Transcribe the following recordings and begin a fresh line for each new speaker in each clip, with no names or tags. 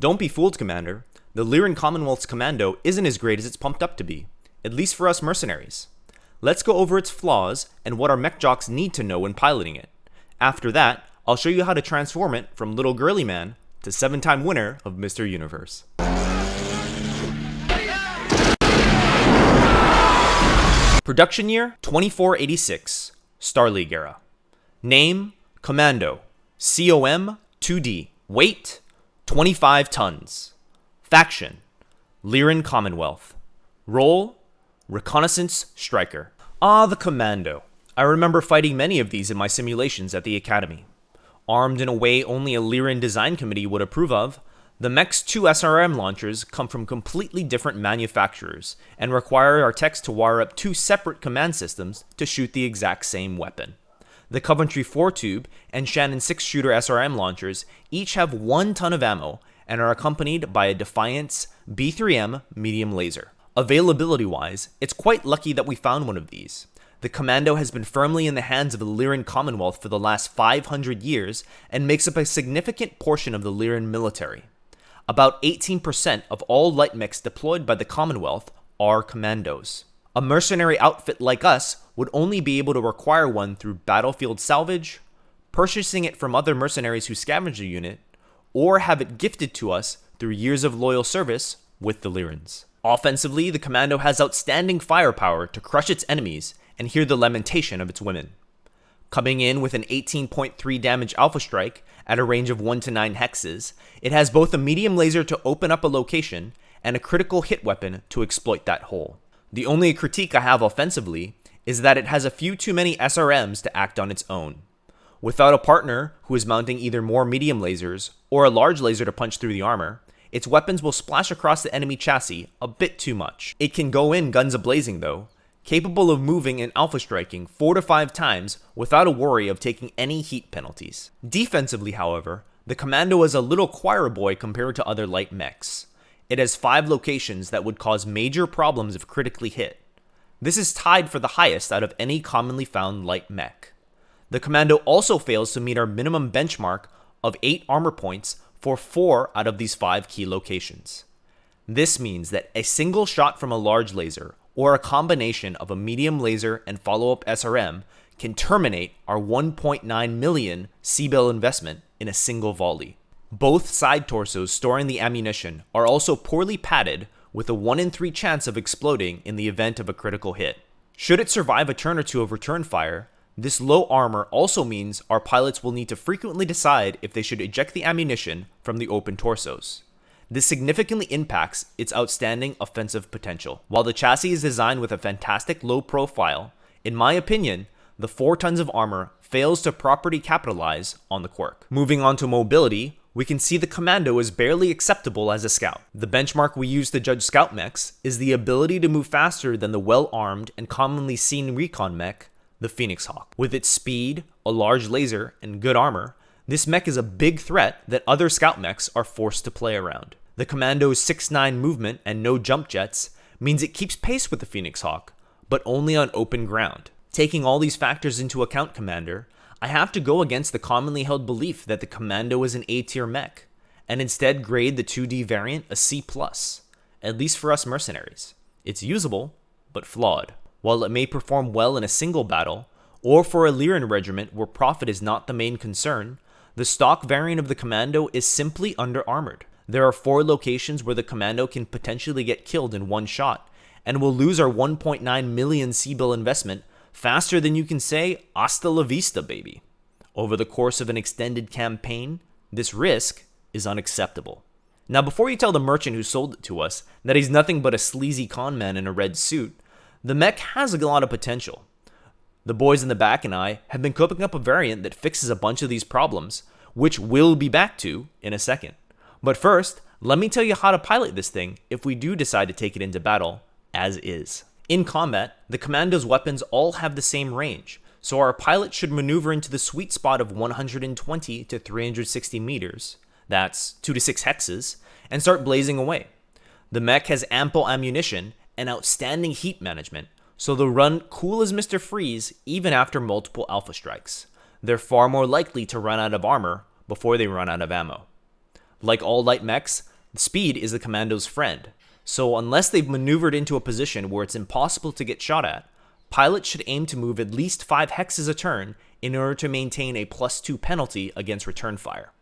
Don't be fooled, Commander. The Lyran Commonwealth's Commando isn't as great as it's pumped up to be, at least for us mercenaries. Let's go over its flaws and what our mech jocks need to know when piloting it. After that, I'll show you how to transform it from little girly man to 7-time winner of Mr. Universe. Production year 2486, Star League era. Name, Commando, COM 2D, weight 25 tons. Faction, Lyran Commonwealth. Role, Reconnaissance Striker. Ah, the Commando. I remember fighting many of these in my simulations at the Academy. Armed in a way only a Lyran design committee would approve of, the mech's 2 SRM launchers come from completely different manufacturers and require our techs to wire up 2 separate command systems to shoot the exact same weapon. The Coventry 4-tube and Shannon 6-shooter SRM launchers each have 1 ton of ammo and are accompanied by a Defiance B3M medium laser. Availability-wise, it's quite lucky that we found one of these. The Commando has been firmly in the hands of the Lyran Commonwealth for the last 500 years and makes up a significant portion of the Lyran military. About 18% of all light mechs deployed by the Commonwealth are Commandos. A mercenary outfit like us would only be able to acquire one through battlefield salvage, purchasing it from other mercenaries who scavenge the unit, or have it gifted to us through years of loyal service with the Lyrans. Offensively, the Commando has outstanding firepower to crush its enemies and hear the lamentation of its women. Coming in with an 18.3 damage alpha strike at a range of 1 to 9 hexes, it has both a medium laser to open up a location and a critical hit weapon to exploit that hole. The only critique I have offensively is that it has a few too many SRMs to act on its own. Without a partner who is mounting either more medium lasers or a large laser to punch through the armor, its weapons will splash across the enemy chassis a bit too much. It can go in guns a-blazing though, capable of moving and alpha striking 4 to 5 times without a worry of taking any heat penalties. Defensively, however, the Commando is a little choir boy compared to other light mechs. It has 5 locations that would cause major problems if critically hit. This is tied for the highest out of any commonly found light mech. The Commando also fails to meet our minimum benchmark of 8 armor points for 4 out of these 5 key locations. This means that a single shot from a large laser or a combination of a medium laser and follow-up SRM can terminate our 1.9 million C-bill investment in a single volley. Both side torsos storing the ammunition are also poorly padded with a 1 in 3 chance of exploding in the event of a critical hit. Should it survive a turn or two of return fire, this low armor also means our pilots will need to frequently decide if they should eject the ammunition from the open torsos. This significantly impacts its outstanding offensive potential. While the chassis is designed with a fantastic low profile, in my opinion, the 4 tons of armor fails to properly capitalize on the quirk. Moving on to mobility, we can see the Commando is barely acceptable as a scout. The benchmark we use to judge scout mechs is the ability to move faster than the well-armed and commonly seen recon mech, the Phoenix Hawk. With its speed, a large laser, and good armor, this mech is a big threat that other scout mechs are forced to play around. The Commando's 6'9" movement and no jump jets means it keeps pace with the Phoenix Hawk, but only on open ground. Taking all these factors into account, Commander, I have to go against the commonly held belief that the Commando is an A-tier mech, and instead grade the 2D variant a C+, at least for us mercenaries. It's usable, but flawed. While it may perform well in a single battle, or for a Lyran regiment where profit is not the main concern, the stock variant of the Commando is simply under-armored. There are 4 locations where the Commando can potentially get killed in one shot, and will lose our 1.9 million C-bill investment faster than you can say, hasta la vista, baby. Over the course of an extended campaign, this risk is unacceptable. Now, before you tell the merchant who sold it to us that he's nothing but a sleazy con man in a red suit, the mech has a lot of potential. The boys in the back and I have been cooking up a variant that fixes a bunch of these problems, which we'll be back to in a second. But first, let me tell you how to pilot this thing if we do decide to take it into battle, as is. In combat, the Commando's weapons all have the same range, so our pilot should maneuver into the sweet spot of 120 to 360 meters, that's 2 to 6 hexes, and start blazing away. The mech has ample ammunition and outstanding heat management, so they'll run cool as Mr. Freeze even after multiple alpha strikes. They're far more likely to run out of armor before they run out of ammo. Like all light mechs, speed is the Commando's friend, so unless they've maneuvered into a position where it's impossible to get shot at, pilots should aim to move at least 5 hexes a turn in order to maintain a +2 penalty against return fire.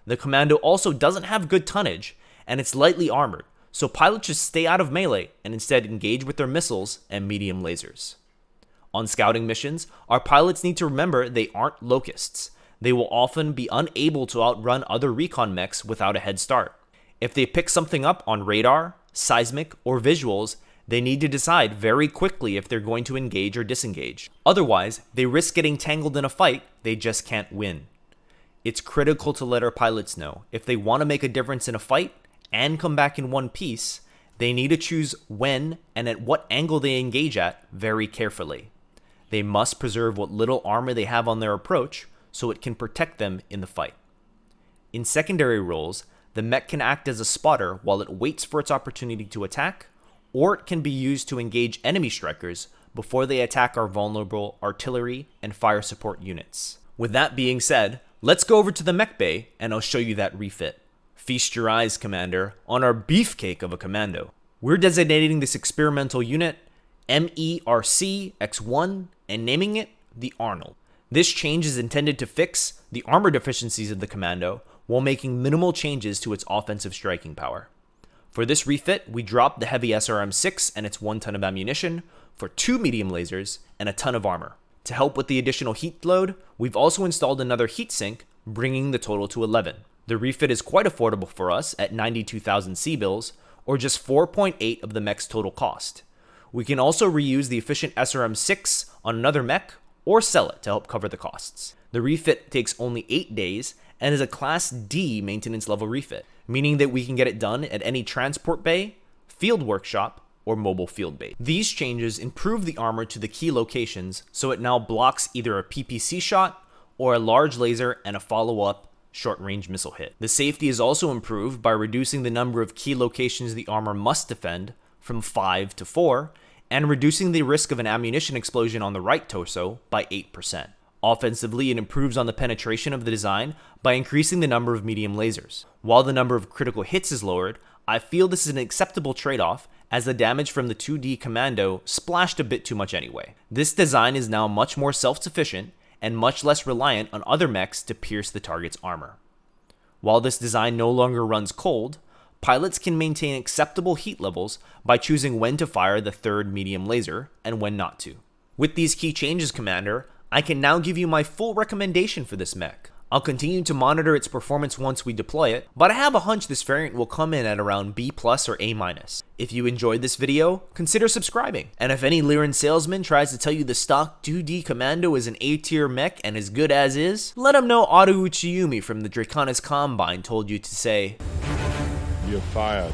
The Commando also doesn't have good tonnage, and it's lightly armored, so pilots should stay out of melee and instead engage with their missiles and medium lasers. On scouting missions, our pilots need to remember they aren't locusts. They will often be unable to outrun other recon mechs without a head start. If they pick something up on radar, seismic, or visuals, they need to decide very quickly if they're going to engage or disengage. Otherwise, they risk getting tangled in a fight they just can't win. It's critical to let our pilots know if they want to make a difference in a fight and come back in one piece, they need to choose when and at what angle they engage at very carefully. They must preserve what little armor they have on their approach so it can protect them in the fight. In secondary roles, the mech can act as a spotter while it waits for its opportunity to attack, or it can be used to engage enemy strikers before they attack our vulnerable artillery and fire support units. With that being said, let's go over to the mech bay and I'll show you that refit. Feast your eyes, Commander, on our beefcake of a Commando. We're designating this experimental unit MERC-X1 and naming it the Arnold. This change is intended to fix the armor deficiencies of the Commando while making minimal changes to its offensive striking power. For this refit, we dropped the heavy SRM-6 and its 1 ton of ammunition for 2 medium lasers and a ton of armor. To help with the additional heat load, we've also installed another heatsink, bringing the total to 11. The refit is quite affordable for us at 92,000 C-bills, or just 4.8 of the mech's total cost. We can also reuse the efficient SRM-6 on another mech, or sell it to help cover the costs. The refit takes only 8 days and is a Class D maintenance level refit, meaning that we can get it done at any transport bay, field workshop, or mobile field base. These changes improve the armor to the key locations so it now blocks either a PPC shot or a large laser and a follow-up short-range missile hit. The safety is also improved by reducing the number of key locations the armor must defend from 5 to 4, and reducing the risk of an ammunition explosion on the right torso by 8%. Offensively, it improves on the penetration of the design by increasing the number of medium lasers. While the number of critical hits is lowered, I feel this is an acceptable trade-off as the damage from the 2D Commando splashed a bit too much anyway. This design is now much more self-sufficient and much less reliant on other mechs to pierce the target's armor. While this design no longer runs cold, pilots can maintain acceptable heat levels by choosing when to fire the 3rd medium laser and when not to. With these key changes, Commander, I can now give you my full recommendation for this mech. I'll continue to monitor its performance once we deploy it, but I have a hunch this variant will come in at around B+ or A-. If you enjoyed this video, consider subscribing. And if any Lyran salesman tries to tell you the stock 2D Commando is an A-tier mech and as good as is, let him know Aru Uchiyumi from the Draconis Combine told you to say,
"You're fired."